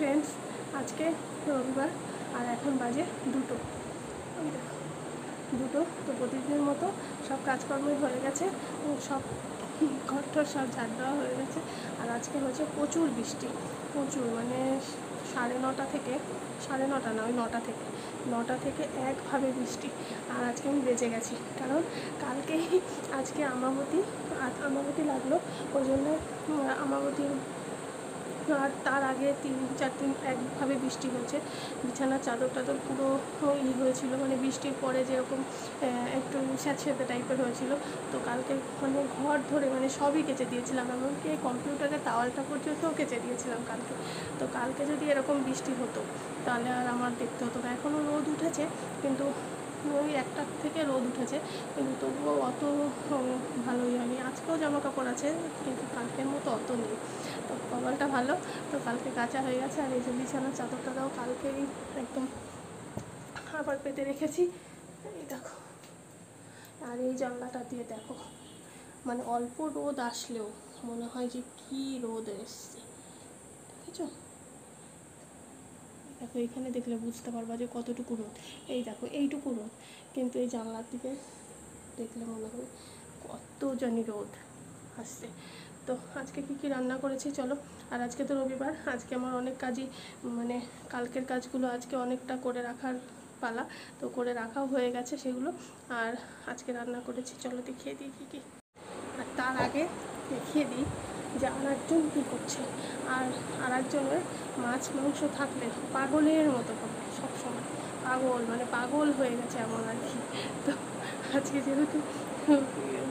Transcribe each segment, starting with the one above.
Friends, আজকে রবিবার আর এখন বাজে 2টো। তো প্রতিদিনের মতো সব কাজকর্মই হয়ে গেছে, সব ঘরটর সব ঝাড় দেওয়া হয়ে গেছে। আর আজকে হচ্ছে প্রচুর বৃষ্টি, প্রচুর, মানে 9:30 থেকে, 9:30 না, ওই 9টা থেকে একভাবে বৃষ্টি। আর আজকে আমি বেঁচে গেছি, কারণ আজকে আমাবতী লাগলো, ওই জন্য আমাবতী, আর তার আগে 3-4 দিন একভাবে বৃষ্টি হয়েছে। বিছানার চাদর টাদর পুরো হয়েছিল, মানে বৃষ্টির পরে যেরকম একটু স্যাঁতস্যাঁতে টাইপের হয়েছিল। তো কালকে মানে ঘর ধরে মানে সবই কেচে দিয়েছিলাম, এমনকি কম্পিউটারের তাওয়ালটা পর্যন্তও কেচে দিয়েছিলাম কালকে। তো কালকে যদি এরকম বৃষ্টি হতো তাহলে আর আমার দেখতে হতো না। এখনও রোদ উঠেছে, কিন্তু ওই 1টা থেকে রোদ উঠেছে, কিন্তু তবুও অত ভালোই হয়নি। আজকেও জামা কাপড় আছে, কিন্তু কালকের মতো অত নেই। তো কপালটা ভালো, তো কালকে কাঁচা হয়ে গেছে। আর এই যে বিছানার চাদরটাও কালকেই একদম আবার পেতে রেখেছি, এই দেখো। আর এই জানলাটা দিয়ে দেখো, মানে অল্প রোদ আসলেও মনে হয় যে কি রোদ এসছে, দেখেছো? দেখো এখানে দেখলে বুঝতে পারবা যে কতটুকু রোদ। এই দেখো এইটুকু রোদ, কিন্তু এই জানলার দিকে দেখলে মনে হয় কত জানি রোদ আসছে। তো আজকে কি রান্না করেছি চলো। আর আজকে তো রবিবার, আজকে আমার অনেক কাজই, মানে কালকের কাজগুলো আজকে অনেকটা করে রাখার পালা, তো করে রাখাও হয়ে গেছে সেগুলো। আর আজকে রান্না করেছি, চলো দেখিয়ে দিই কী। আর তার আগে দেখিয়ে দিই যে আরেকজন কী করছে। আর একজনের মাছ মাংস থাকলে পাগলের মতো করে সবসময়, মানে পাগল হয়ে গেছে এমন আর কি। তো আজকে যেহেতু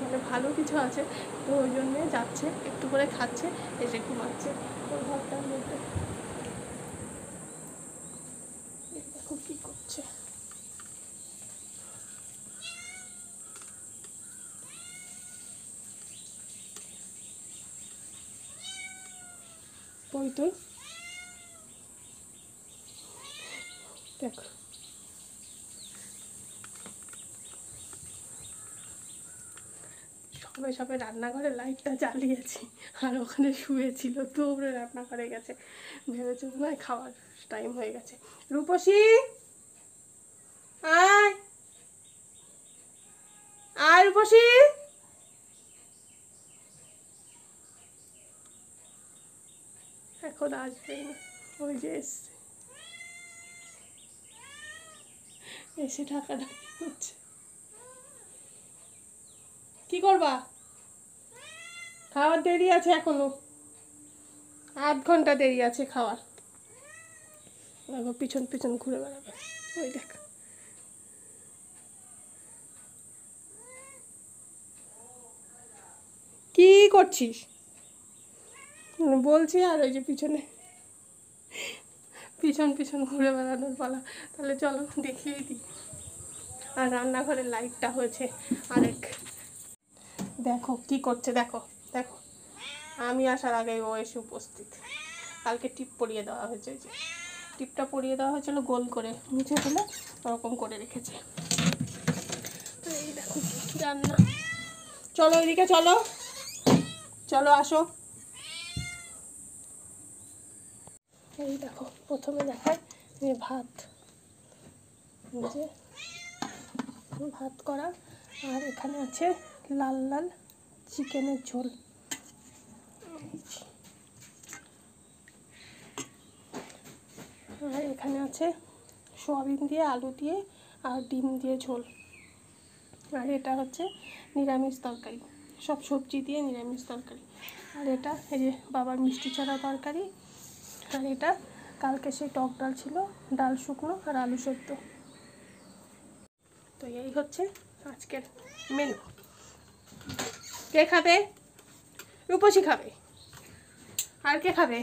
মানে ভালো কিছু আছে, তো ওই জন্যে যাচ্ছে, একটু করে খাচ্ছে, এসে ঘুমাচ্ছে ওর ঘরটার মধ্যে। দেখো কী করছে। ওই তো দেখো, সবে রান্নাঘরে লাইটটা জ্বালিয়েছি, আর ওখানে শুয়েছিল, দৌড়ে রান্নাঘরে গেছে, ভেবেছে মনে হয় খাওয়ার টাইম হয়ে গেছে। রূপসী আয়, আয় রূপসী। এখন আসবে না, ওই যে এসে ঢাকাঢাকি হচ্ছে। কি করবা? খাওয়ার দেরি আছে, এখনো 8 ঘন্টা দেরি আছে খাওয়ার। পিছন পিছন ঘুরে বেড়াবে, ওই দেখ। কি করছিস বলছি, আর ওই যে পিছন পিছন ঘুরে বেড়ানোর পালা। তাহলে চলো দেখিয়ে দিই। আর রান্নাঘরের লাইটটা হয়েছে আরেক, দেখো কি করছে, দেখো দেখো, আমি আসার আগে ও এসে উপস্থিত। কালকে টিপ পরিয়ে দেওয়া হয়েছে, যে টিপটা পরিয়ে দেওয়া হয়েছিল গোল করে, মুছে ফেলে ওরকম করে রেখেছে। এই দেখো রান্না, চলো ওইদিকে চলো, চলো আসো। এই দেখো প্রথমে দেখায় যে ভাত, যে ভাত করা, আর এখানে আছে লাল লাল চিকেনের ঝোল। আর এখানে আছে সোয়াবিন দিয়ে, আলু দিয়ে আর ডিম দিয়ে ঝোল। আর এটা হচ্ছে নিরামিষ তরকারি, সব সবজি দিয়ে নিরামিষ তরকারি। আর এটা এই যে বাবার মিষ্টি ছাড়া তরকারি। আর এটা কালকে সেই টক ডাল ছিল, ডাল শুকনো আর আলু সেদ্ধ। তো এই হচ্ছে আজকের মেনু। কে খাবে? রূপসী খাবে। আর কে খাবে?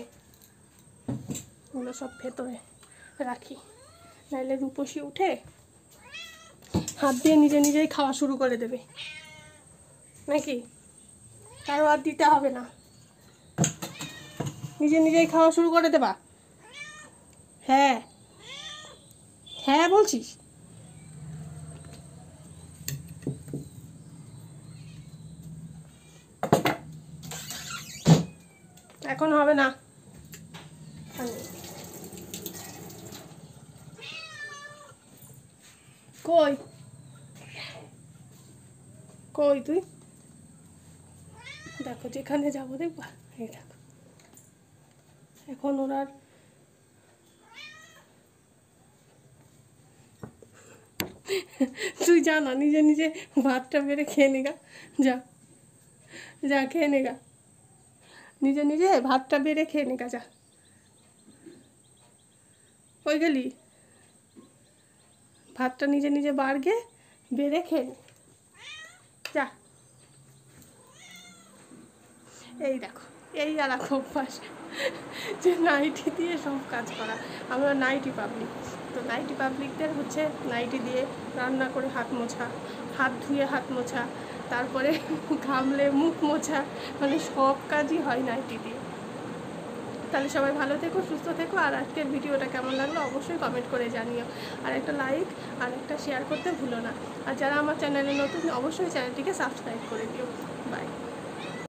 ওগুলো সব ভেতরে রাখি, নাহলে রূপসী উঠে হাত দিয়ে নিজে নিজেই খাওয়া শুরু করে দেবে, নাকি? কারো আর দিতে হবে না, নিজে নিজেই খাওয়া শুরু করে দেবা? হ্যাঁ হ্যাঁ বলছিস? এখন হবে না, কই কই তুই দেখো যেখানে যাবো দেখবা, এই দেখো এখন ওরা তুই যা না নিজে নিজে ভাতটা বেড়ে খেয়ে নেগা, যা যা খেয়ে নেগা, নিজে নিজে ভাতটা বেড়ে খেয়ে নেগা, যা কই গেলি, ভাতটা নিজে নিজে বাড়গে বেড়ে খেয়ে নে, যা। এই দেখো এই আর এক অভ্যাস যে নাইটি দিয়ে সব কাজ করা। আমরা নাইটি পাবলিক, তো নাইটি পাবলিকদের হচ্ছে নাইটি দিয়ে রান্না করে হাত মোছা, হাত ধুয়ে হাত মোছা, তারপরে ঘামলে মুখ মোছা, মানে সব কাজই হয় নাইটি দিয়ে। তাহলে সবাই ভালো থেকো, সুস্থ থেকো, আর আজকের ভিডিওটা কেমন লাগলো অবশ্যই কমেন্ট করে জানিও, আর একটা লাইক আর একটা শেয়ার করতে ভুলো না, আর যারা আমার চ্যানেলে নতুন অবশ্যই চ্যানেলটিকে সাবস্ক্রাইব করে দিও। বাই।